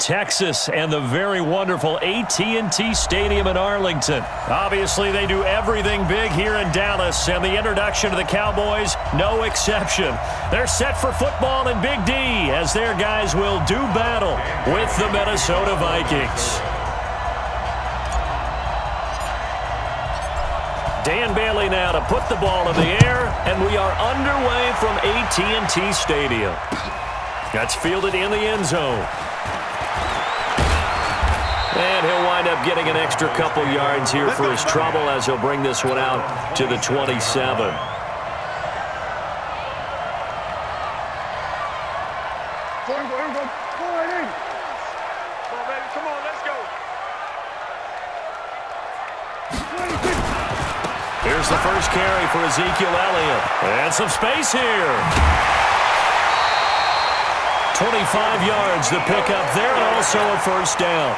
Texas and the very wonderful AT&T Stadium in Arlington. Obviously, they do everything big here in Dallas, and the introduction to the Cowboys, no exception. They're set for football in Big D as their guys will do battle with the Minnesota Vikings. Dan Bailey now to put the ball in the air, and we are underway from AT&T Stadium. That's fielded in the end zone. And he'll wind up getting an extra couple yards here for his trouble as he'll bring this one out to the 27. Here's the first carry for Ezekiel Elliott. And some space here. 25 yards to pick up there, and also a first down.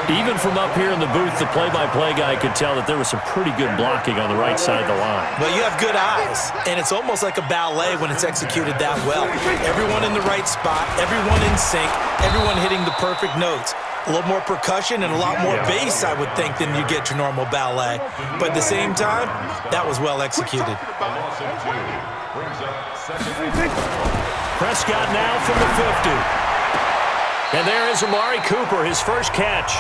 Even from up here in the booth, the play-by-play guy could tell that there was some pretty good blocking on the right side of the line. Well, you have good eyes, and it's almost like a ballet when it's executed that well. Everyone in the right spot, everyone in sync, everyone hitting the perfect notes. A little more percussion and a lot more bass, I would think, than you get your normal ballet. But at the same time, that was well executed. Prescott now from the 50. And there is Amari Cooper, his first catch.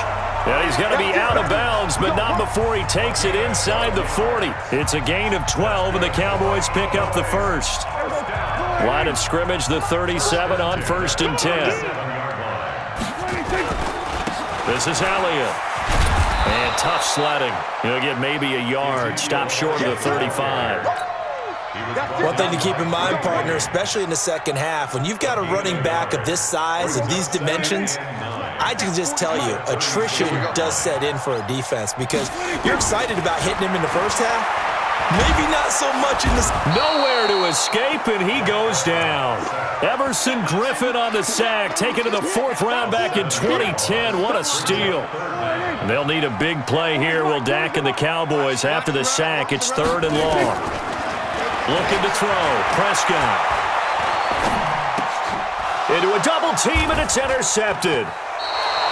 And he's going to be out of bounds, but not before he takes it inside the 40. It's a gain of 12, and the Cowboys pick up the first. Line of scrimmage, the 37 on 1st and 10. This is Elliott. And tough sledding. He'll get maybe a yard. Stop short of the 35. One thing to keep in mind, partner, especially in the second half, when you've got a running back of this size and these dimensions, I can just tell you, attrition does set in for a defense because you're excited about hitting him in the first half. Maybe not so much in this. Nowhere to escape, and he goes down. Everson Griffin on the sack, taken to the 4th round back in 2010. What a steal. And they'll need a big play here, will Dak and the Cowboys. After the sack, it's 3rd and long. Looking to throw. Prescott. Into a double team, and it's intercepted.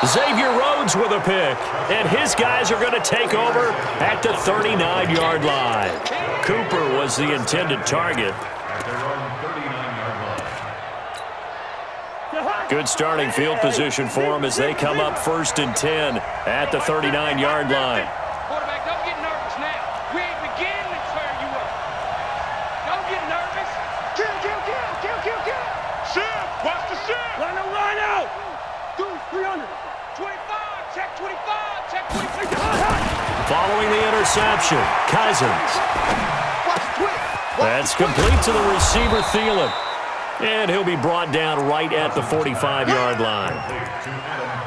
Xavier Rhodes with a pick, and his guys are going to take over at the 39-yard line. Cooper was the intended target. Good starting field position for them as they come up 1st and 10 at the 39-yard line. Quarterback, don't get nervous now. We ain't beginning to tear you up. Don't get nervous. Kill. Shift, watch the shift. Line out. Do 300. 25, check 25, check 25. Following the interception, Cousins. That's complete to the receiver, Thielen. And he'll be brought down right at the 45-yard line.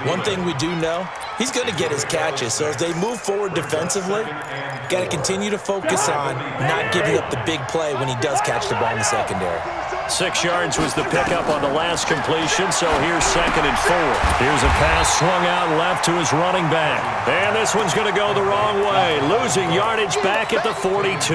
One thing we do know, he's going to get his catches. So as they move forward defensively, got to continue to focus on not giving up the big play when he does catch the ball in the secondary. 6 yards was the pickup on the last completion, so here's 2nd and 4. Here's a pass swung out left to his running back. And this one's going to go the wrong way, losing yardage back at the 42.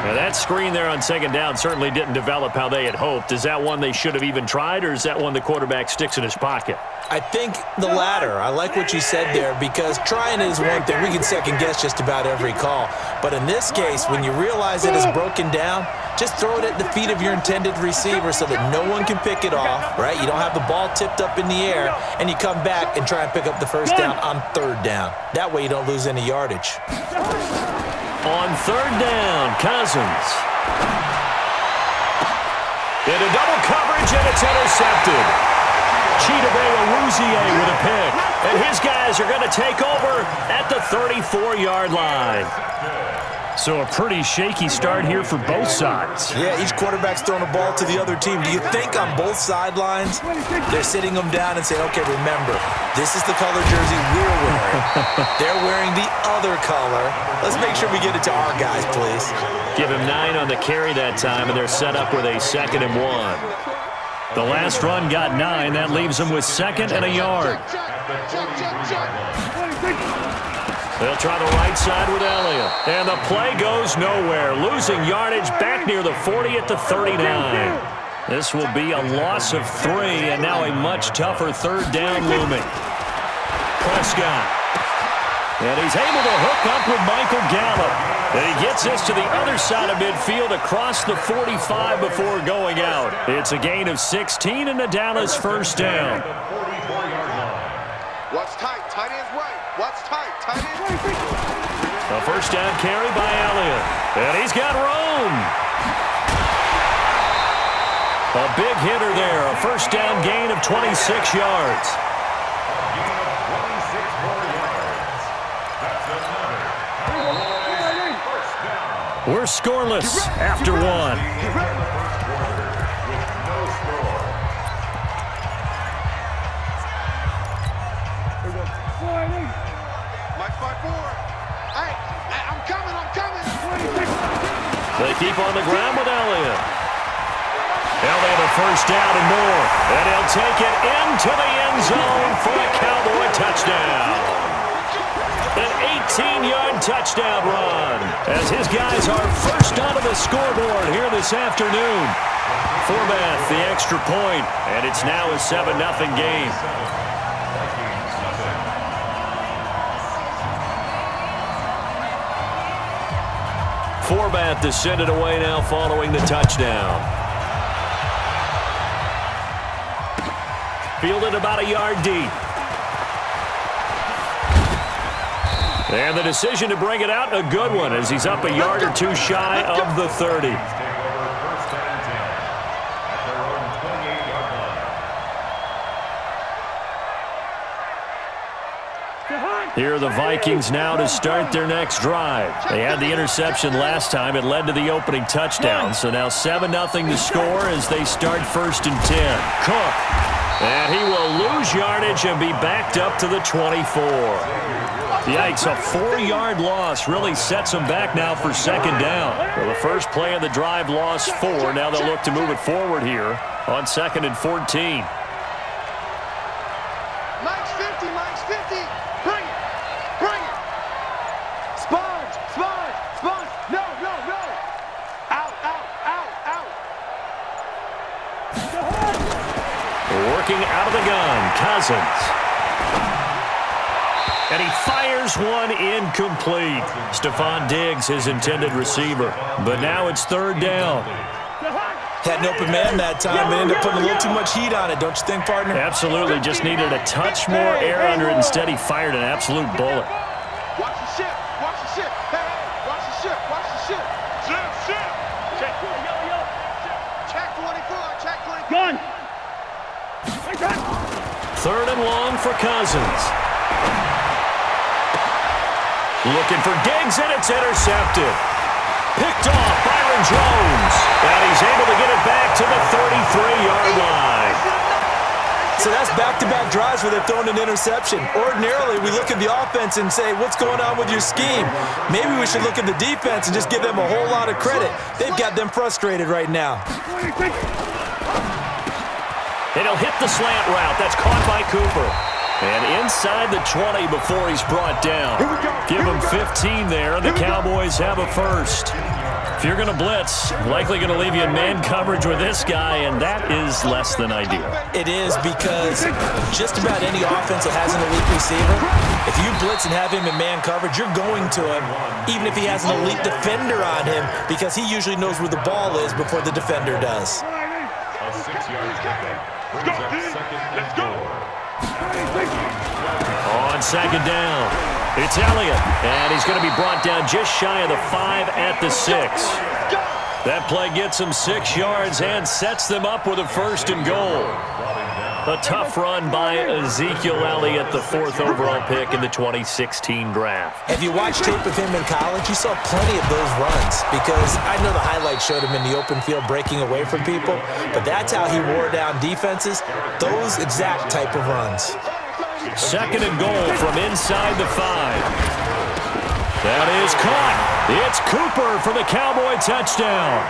Now that screen there on 2nd down certainly didn't develop how they had hoped. Is that one they should have even tried, or is that one the quarterback sticks in his pocket? I think the latter. I like what you said there because trying is one thing. We can second-guess just about every call. But in this case, when you realize it is broken down, just throw it at the feet of your intended receiver so that no one can pick it off, right? You don't have the ball tipped up in the air, and you come back and try and pick up the first down on 3rd down. That way you don't lose any yardage. On 3rd down, Cousins. Into double coverage, and it's intercepted. Chidobe with a pick. And his guys are going to take over at the 34-yard line. So a pretty shaky start here for both sides. Yeah, each quarterback's throwing a ball to the other team. Do you think on both sidelines they're sitting them down and saying, okay, remember, this is the color jersey we're wearing. They're wearing the other color. Let's make sure we get it to our guys, please. Give him 9 on the carry that time, and they're set up with a 2nd and 1. The last run got 9. That leaves them with 2nd and a yard. They'll try the right side with Elliott. And the play goes nowhere. Losing yardage back near the 40 at the 39. This will be a loss of 3, and now a much tougher third down looming. Prescott. And he's able to hook up with Michael Gallup. And he gets this to the other side of midfield across the 45 before going out. It's a gain of 16 and a Dallas first down. What's tight? Tight end's right. What's tight? Tight end's right. A first down carry by Elliott. And he's got room. A big hitter there. A first down gain of 26 yards. We're scoreless after 1. They keep on the ground with Elliott. Elliott a first down and more. And he'll take it into the end zone for a Cowboy touchdown. An 18-yard touchdown run as his guys are first onto the scoreboard here this afternoon. Forbath the extra point, and it's now a 7-0 game. Forbath descended away now following the touchdown. Fielded about a yard deep. And the decision to bring it out, a good one, as he's up a yard or two shy of the 30. Here are the Vikings now to start their next drive. They had the interception last time. It led to the opening touchdown. So now 7-0 to score as they start 1st and 10. Cook. And he will lose yardage and be backed up to the 24. Yikes, a 4-yard loss really sets them back now for 2nd down. Well, the first play of the drive lost 4. Now they'll look to move it forward here on 2nd and 14. Mike's 50, Mike's 50. Bring it. Bring it. Sponge, sponge, sponge. No, no, no. Out, out, out, out. Working out of the gun, Cousins. And he fires one incomplete. Stephon Diggs, his intended receiver. But now it's 3rd down. Had an open man that time, but ended up putting a little too much heat on it, don't you think, partner? Absolutely. Just needed a touch more air under it. Instead, he fired an absolute bullet. Watch the ship. Watch the ship. Hey, hey, watch the ship. Watch the ship. Ship, ship. Check. Yo, yo. Check 24. Check 24. Gun. 3rd and long for Cousins. Looking for Diggs, and it's intercepted. Picked off Byron Jones. And he's able to get it back to the 33-yard line. So that's back-to-back drives where they've thrown an interception. Ordinarily, we look at the offense and say, what's going on with your scheme? Maybe we should look at the defense and just give them a whole lot of credit. They've got them frustrated right now. And he'll hit the slant route. That's caught by Cooper. And inside the 20 before he's brought down. Give him 15 there, and the Cowboys have a first. If you're going to blitz, likely going to leave you in man coverage with this guy, and that is less than ideal. It is, because just about any offense that has an elite receiver, if you blitz and have him in man coverage, you're going to him, even if he has an elite defender on him, because he usually knows where the ball is before the defender does. A 6-yard pickup. Let's go. On 2nd down, it's Elliott, and he's going to be brought down just shy of the 5 at the 6. That play gets him 6 yards and sets them up with a 1st and goal. A tough run by Ezekiel Elliott, the 4th overall pick in the 2016 draft. If you watch tape of him in college, you saw plenty of those runs, because I know the highlights showed him in the open field breaking away from people, but that's how he wore down defenses, those exact type of runs. 2nd and goal from inside the 5. That is caught. It's Cooper for the Cowboy touchdown.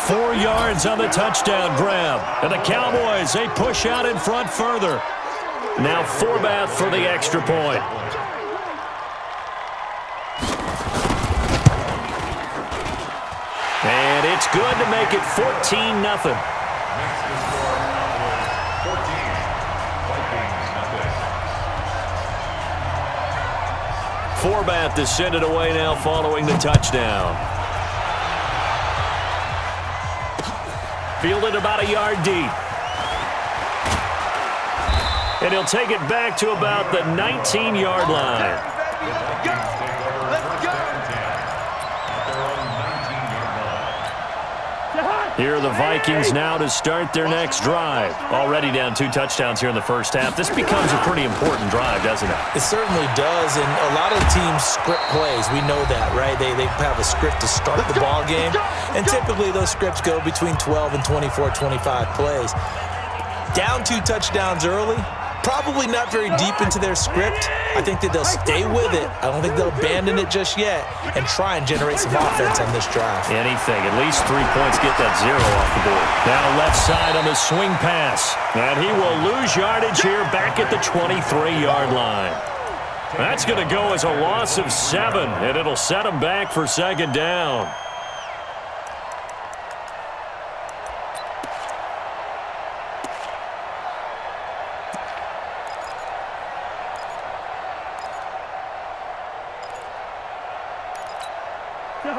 4 yards on the touchdown grab. And the Cowboys, they push out in front further. Now Forbath for the extra point. And it's good to make it 14-0. Forbath to send it away now following the touchdown. Fielded about a yard deep. And he'll take it back to about the 19-yard line. Here are the Vikings now to start their next drive. Already down 2 touchdowns here in the first half. This becomes a pretty important drive, doesn't it? It certainly does, and a lot of teams script plays. We know that, right? They have a script to start the ball game, and typically those scripts go between 12 and 24, 25 plays. Down 2 touchdowns early, probably not very deep into their script. I think that they'll stay with it. I don't think they'll abandon it just yet and try and generate some offense on this drive. Anything. At least 3 points, get that 0 off the board. Now left side on the swing pass. And he will lose yardage here back at the 23-yard line. That's going to go as a loss of 7, and it'll set him back for second down.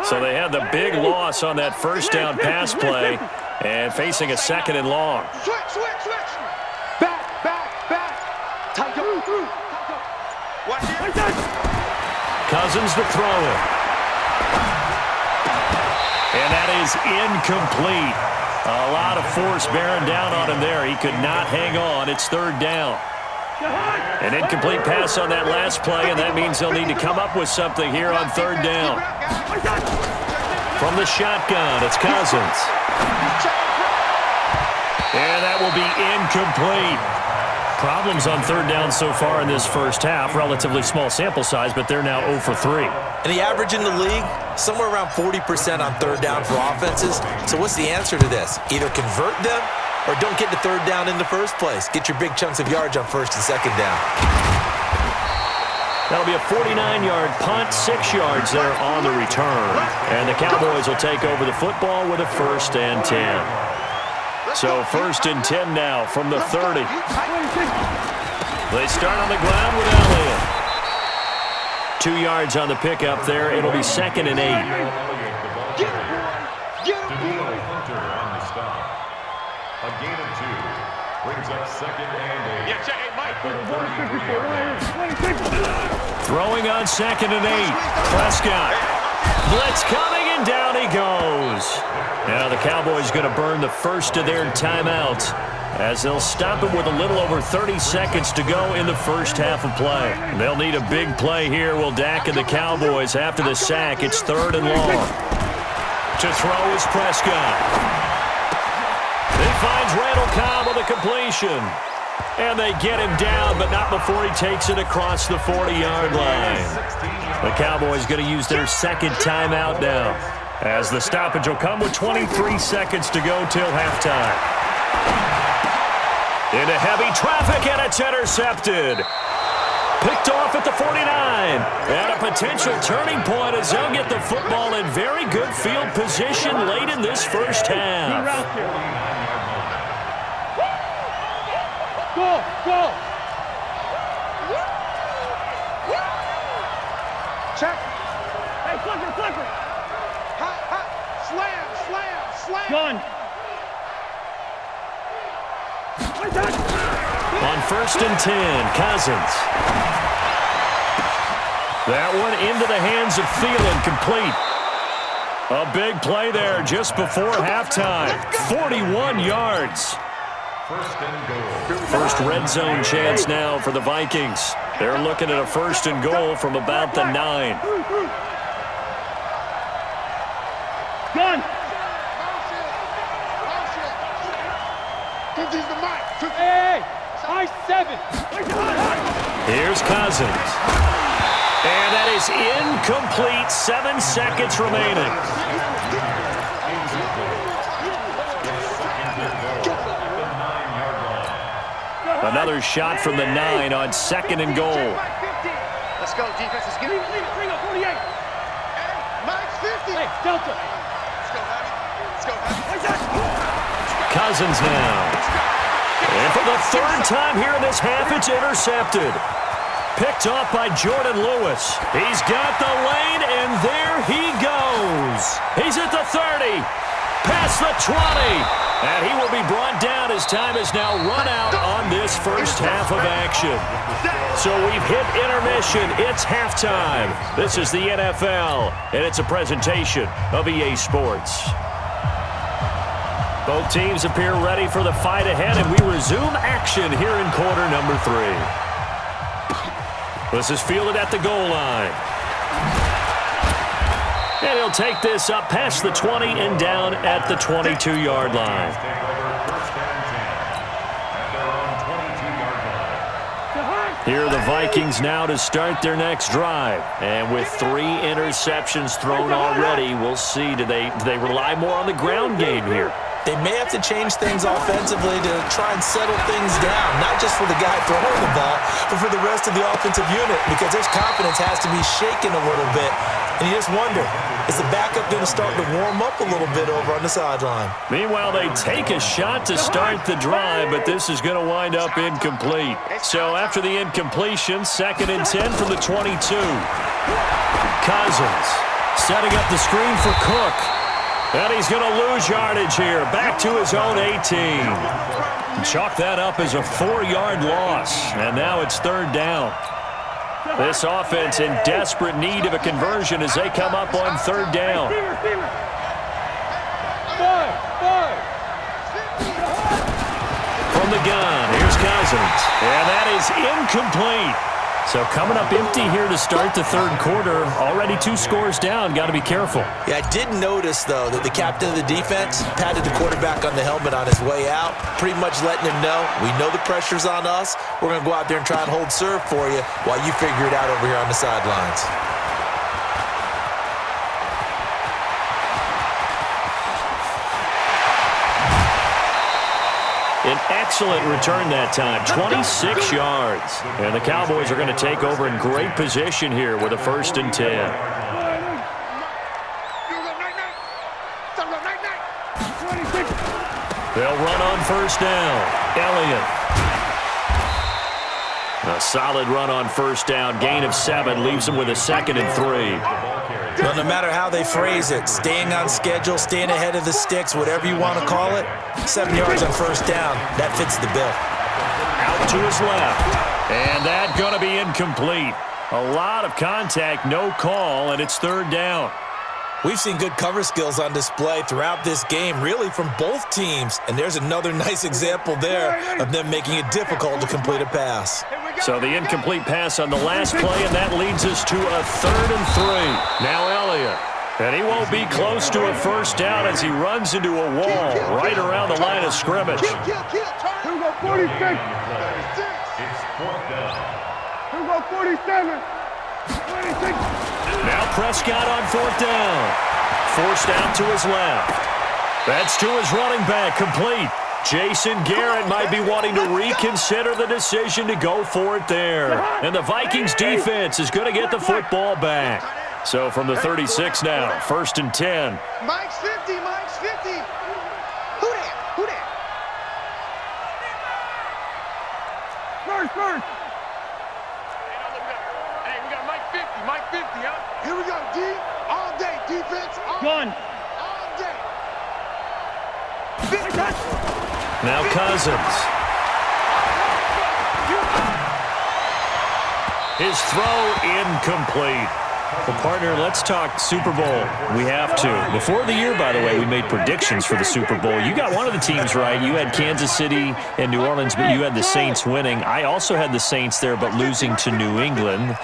So they had the big loss on that first down pass play and facing a 2nd and long. Switch. Back. Tight up. Watch it. Cousins to throw it. And that is incomplete. A lot of force bearing down on him there. He could not hang on. It's 3rd down. An incomplete pass on that last play, and that means they'll need to come up with something here on 3rd down. From the shotgun, it's Cousins. And that will be incomplete. Problems on 3rd down so far in this first half. Relatively small sample size, but they're now 0 for 3. And the average in the league, somewhere around 40% on 3rd down for offenses. So what's the answer to this? Either convert them or don't get to 3rd down in the first place. Get your big chunks of yards on 1st and 2nd down. That'll be a 49-yard punt, 6 yards there on the return. And the Cowboys will take over the football with a 1st and 10. So 1st and 10 now from the 30. They start on the ground with Elliott. 2 yards on the pickup there. It'll be 2nd and 8. Get him. A gain of 2 brings up 2nd and 8. Yeah, check it, Mike. Throwing on 2nd and 8. Prescott. Blitz coming, and down he goes. Now the Cowboys going to burn the first of their timeouts as they'll stop it with a little over 30 seconds to go in the first half of play. They'll need a big play here, will Dak and the Cowboys after the sack. It's 3rd and long. To throw is Prescott. He finds Randall Cobb with a completion. And they get him down, but not before he takes it across the 40-yard line. The Cowboys going to use their 2nd timeout now, as the stoppage will come with 23 seconds to go till halftime. Into heavy traffic, and it's intercepted. Picked off at the 49. And a potential turning point as they'll get the football in very good field position late in this first half. Go. Check. Hey, Clicker. Slam. Gun. On 1st and 10, Cousins. That one into the hands of Thielen, complete. A big play there just before halftime. 41 yards. First red zone chance now for the Vikings. They're looking at a 1st and goal from about the 9. Gun. Hey, I-7. Here's Cousins. And that is incomplete. 7 seconds remaining. Another shot from the 9 on 2nd and goal. Let's go, defense. Let's get it. Bring up 48. Mike's 50. Hey, Delta. Let's go, buddy. Let's Cousins now. And for the third time here in this half, it's intercepted. Picked off by Jordan Lewis. He's got the lane, and there he goes. He's at the 30, past the 20, and he will be brought down as time has now run out on this first half of action. So we've hit intermission. It's halftime. This is the NFL, and it's a presentation of EA Sports. Both teams appear ready for the fight ahead, and we resume action here in quarter number 3. This is fielded at the goal line. And he'll take this up past the 20 and down at the 22-yard line. Here are the Vikings now to start their next drive. And with 3 interceptions thrown already, we'll see, do they rely more on the ground game here? They may have to change things offensively to try and settle things down, not just for the guy throwing the ball, but for the rest of the offensive unit, because their confidence has to be shaken a little bit. And you just wonder, is the backup going to start to warm up a little bit over on the sideline? Meanwhile, they take a shot to start the drive, but this is going to wind up incomplete. So after the incompletion, 2nd and 10 from the 22. Cousins setting up the screen for Cook. And he's going to lose yardage here, back to his own 18. Chalk that up as a 4-yard loss, and now it's 3rd down. This offense in desperate need of a conversion as they come up on 3rd down. From the gun, here's Cousins, and that is incomplete. So coming up empty here to start the 3rd quarter. Already 2 scores down. Got to be careful. Yeah, I did notice, though, that the captain of the defense patted the quarterback on the helmet on his way out, pretty much letting him know, we know the pressure's on us. We're going to go out there and try and hold serve for you while you figure it out over here on the sidelines. An excellent return that time, 26 yards. And the Cowboys are going to take over in great position here with a 1st and 10. They'll run on 1st down. Elliott. A solid run on 1st down. Gain of 7 leaves them with a 2nd and 3. Well, no matter how they phrase it, staying on schedule, staying ahead of the sticks, whatever you want to call it, 7 yards on 1st down, that fits the bill. Out to his left, and that's going to be incomplete. A lot of contact, no call, and it's 3rd down. We've seen good cover skills on display throughout this game, really from both teams, and there's another nice example there of them making it difficult to complete a pass. So the incomplete pass on the last play, and that leads us to a 3rd and 3. Now Elliott. And he won't be close to a 1st down as he runs into a wall right around the line of scrimmage. Here we go, 46. It's 4th down. Here we go, 47. 26. Now Prescott on 4th down. Forced out to his left. That's to his running back, complete. Jason Garrett might be wanting to reconsider the decision to go for it there. And the Vikings defense is going to get the football back. So from the 36 now, 1st and 10. Mike's 50, Mike's 50. Who that? Who that? First. Hey, we got Mike 50, Mike 50, huh? Here we go, D. All day, defense. Gun. All day. Now Cousins. His throw incomplete. Well, partner, let's talk Super Bowl. We have to. Before the year, by the way, we made predictions for the Super Bowl. You got one of the teams right. You had Kansas City and New Orleans, but you had the Saints winning. I also had the Saints there, but losing to New England.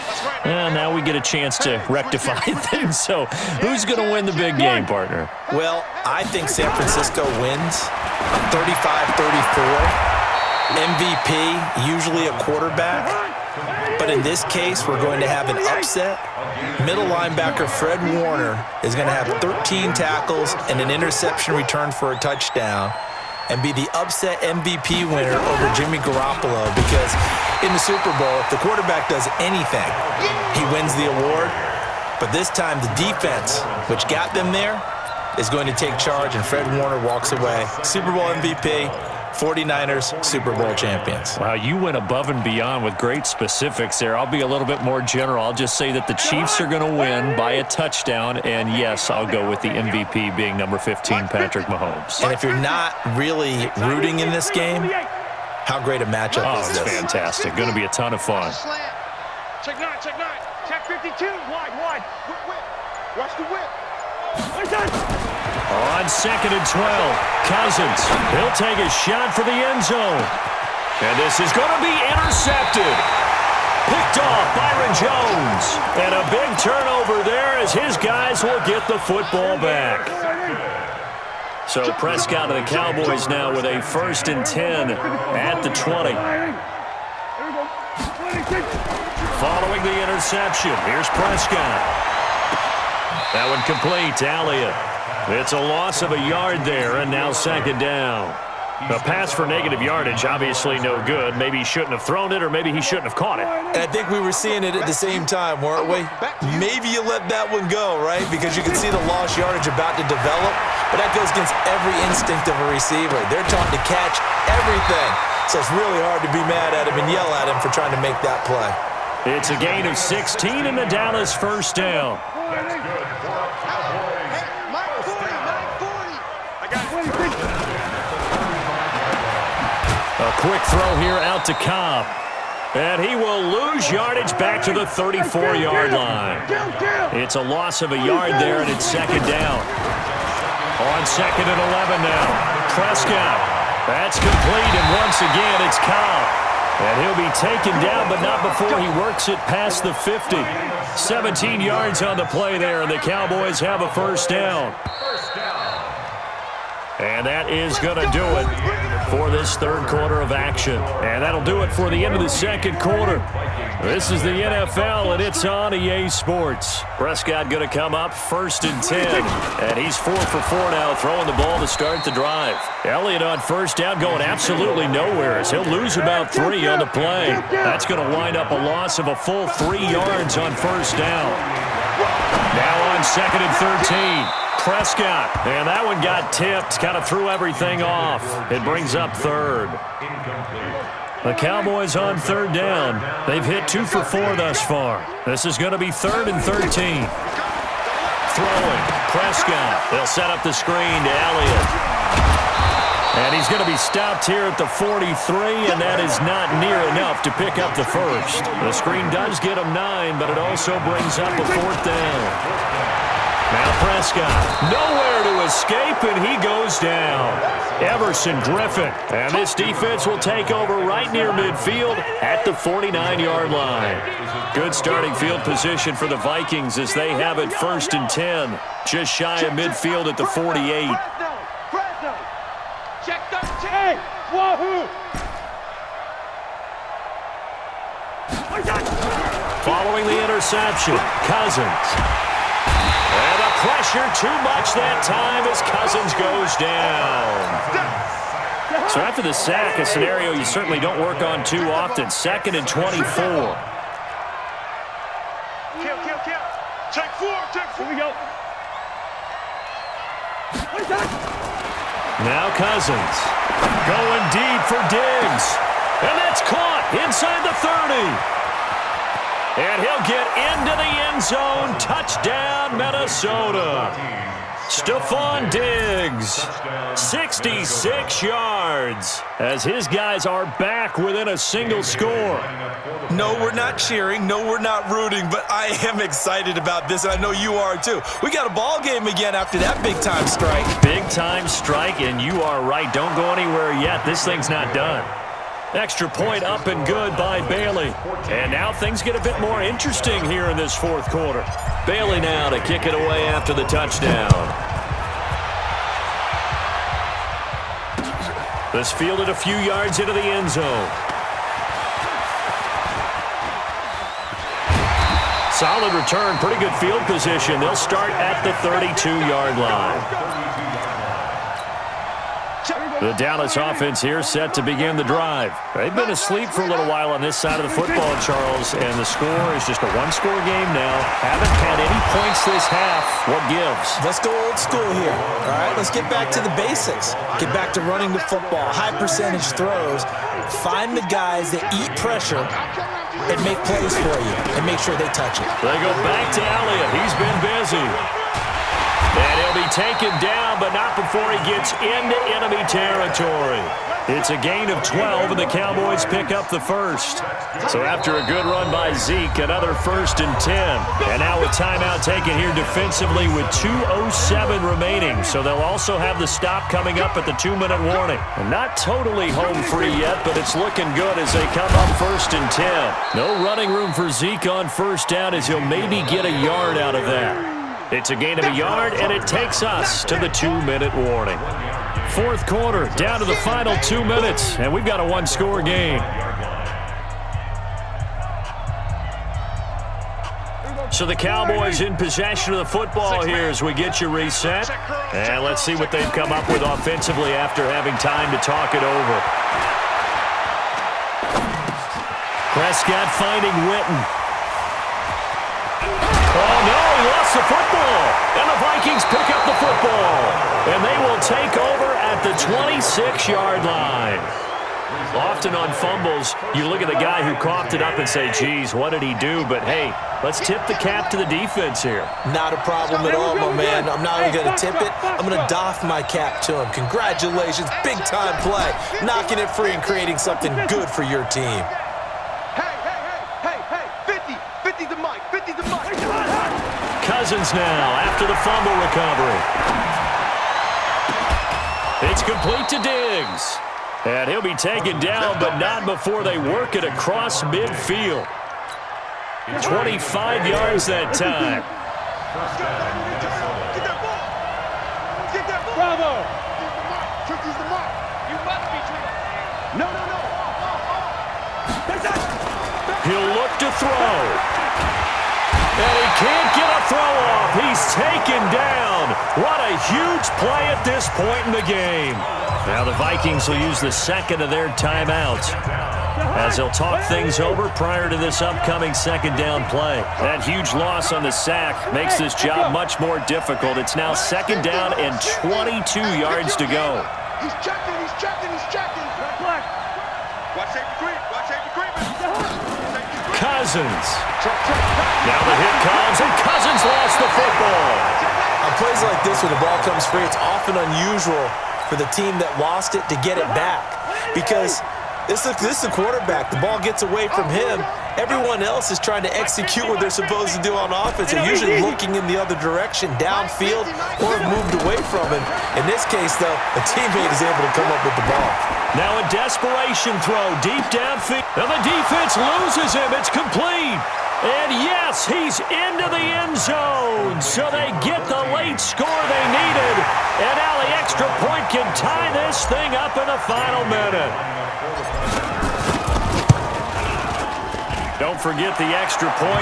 Now we get a chance to rectify things. So who's going to win the big game, partner? Well, I think San Francisco wins 35-34. MVP, usually a quarterback. But in this case, we're going to have an upset. Middle linebacker Fred Warner is going to have 13 tackles and an interception return for a touchdown and be the upset MVP winner over Jimmy Garoppolo, because in the Super Bowl, if the quarterback does anything, he wins the award. But this time, the defense, which got them there, is going to take charge, and Fred Warner walks away. Super Bowl MVP, 49ers Super Bowl champions. Wow, you went above and beyond with great specifics there. I'll be a little bit more general. I'll just say that the Chiefs are going to win by a touchdown, and yes, I'll go with the MVP being number 15, Patrick Mahomes. And if you're not really rooting in this game, how great a matchup Oh, is it's this? fantastic. Going to be a ton of fun. Check 9, check 9. Check 52. Wide. Whip. Watch the whip. On 2nd and 12, Cousins. He'll take a shot for the end zone. And this is going to be intercepted. Picked off Byron Jones. And a big turnover there as his guys will get the football back. So Prescott and the Cowboys now with a 1st and 10 at the 20. Following the interception, here's Prescott. That one complete to Elliott. It's a loss of a yard there, and now 2nd down. A pass for negative yardage, obviously no good. Maybe he shouldn't have thrown it, or maybe he shouldn't have caught it. And I think we were seeing it at the same time, weren't we? Maybe you let that one go, right? Because you can see the lost yardage about to develop, but that goes against every instinct of a receiver. They're taught to catch everything. So it's really hard to be mad at him and yell at him for trying to make that play. It's a gain of 16 and the Dallas 1st down. That's good for a Cowboys. Mike 40, Mike 40. I got it. A quick throw here out to Cobb. And he will lose yardage back to the 34-yard line. It's a loss of a yard there, and it's 2nd down. On 2nd and 11 now. Prescott. That's complete, and once again, it's Cobb. And he'll be taken down, but not before he works it past the 50. 17 yards on the play there, and the Cowboys have a 1st down. And that is going to do it for this 3rd quarter of action. And that'll do it for the end of the 2nd quarter. This is the NFL, and it's on EA Sports. Prescott going to come up 1st and 10. And he's 4 for 4 now, throwing the ball to start the drive. Elliott on 1st down, going absolutely nowhere as he'll lose about 3 on the play. That's going to wind up a loss of a full 3 yards on 1st down. Now on 2nd and 13. Prescott, and that one got tipped, kind of threw everything off. It brings up 3rd. The Cowboys on 3rd down. They've hit 2 for 4 thus far. This is going to be 3rd and 13. Throwing, Prescott. They'll set up the screen to Elliott. And he's going to be stopped here at the 43, and that is not near enough to pick up the 1st. The screen does get him 9, but it also brings up a 4th down. Now Prescott, nowhere to escape, and he goes down. Everson Griffin, and this defense will take over right near midfield at the 49-yard line. Good starting field position for the Vikings as they have it 1st and 10, just shy of midfield at the 48. Fresno. Check 13. Wahoo! Following the interception, Cousins. And the pressure too much that time as Cousins goes down. So after the sack, a scenario you certainly don't work on too often. 2nd and 24. Kill. Check 4. Here we go. Now Cousins going deep for Diggs. And that's caught inside the 30. And he'll get into the end zone. Touchdown, Minnesota. Stephon Diggs, 66 yards, as his guys are back within a single score. No, we're not cheering. No, we're not rooting, but I am excited about this, and I know you are too. We got a ball game again after that big-time strike. Big-time strike, and you are right. Don't go anywhere yet. This thing's not done. Extra point up and good by Bailey. And now things get a bit more interesting here in this 4th quarter. Bailey now to kick it away after the touchdown. This fielded a few yards into the end zone. Solid return, pretty good field position. They'll start at the 32-yard line. The Dallas offense here set to begin the drive. They've been asleep for a little while on this side of the football, Charles, and the score is just a one-score game now. Haven't had any points this half. What gives? Let's go old school here, all right? Let's get back to the basics. Get back to running the football, high-percentage throws. Find the guys that eat pressure and make plays for you and make sure they touch it. They go back to Elliott. He's been busy. And he'll be taken down, but not before he gets into enemy territory. It's a gain of 12, and the Cowboys pick up the first. So after a good run by Zeke, another 1st and 10. And now a timeout taken here defensively with 2:07 remaining. So they'll also have the stop coming up at the 2-minute warning. And not totally home free yet, but it's looking good as they come up 1st and 10. No running room for Zeke on first down as he'll maybe get a yard out of that. It's a gain of a yard, and it takes us to the 2-minute warning. Fourth quarter, down to the final 2 minutes, and we've got a one-score game. So the Cowboys in possession of the football here as we get you reset. And let's see what they've come up with offensively after having time to talk it over. Prescott finding Witten. Oh, no, he lost the football. And the Vikings pick up the football. And they will take over at the 26-yard line. Often on fumbles, you look at the guy who coughed it up and say, geez, what did he do? But, hey, let's tip the cap to the defense here. Not a problem at all, my man. I'm not even going to tip it. I'm going to doff my cap to him. Congratulations, big-time play. Knocking it free and creating something good for your team. Cousins now after the fumble recovery. It's complete to Diggs. And he'll be taken down, but not before they work it across midfield. 25 yards that time. Bravo! You must be true. No. He'll look to throw. And he can't get a throw off. He's taken down. What a huge play at this point in the game. Now the Vikings will use the second of their timeouts as they'll talk things over prior to this upcoming second down play. That huge loss on the sack makes this job much more difficult. It's now second down and 22 yards to go. He's checking. Watch safety creep. Cousins. Now the hit comes, and Cousins lost the football. On plays like this, when the ball comes free, it's often unusual for the team that lost it to get it back. Because this is the quarterback. The ball gets away from him. Everyone else is trying to execute what they're supposed to do on offense. They're usually looking in the other direction, downfield, or have moved away from him. In this case, though, a teammate is able to come up with the ball. Now a desperation throw deep downfield. Now the defense loses him. It's complete. And yes, he's into the end zone. So they get the late score they needed. And now the extra point can tie this thing up in the final minute. Don't forget the extra point.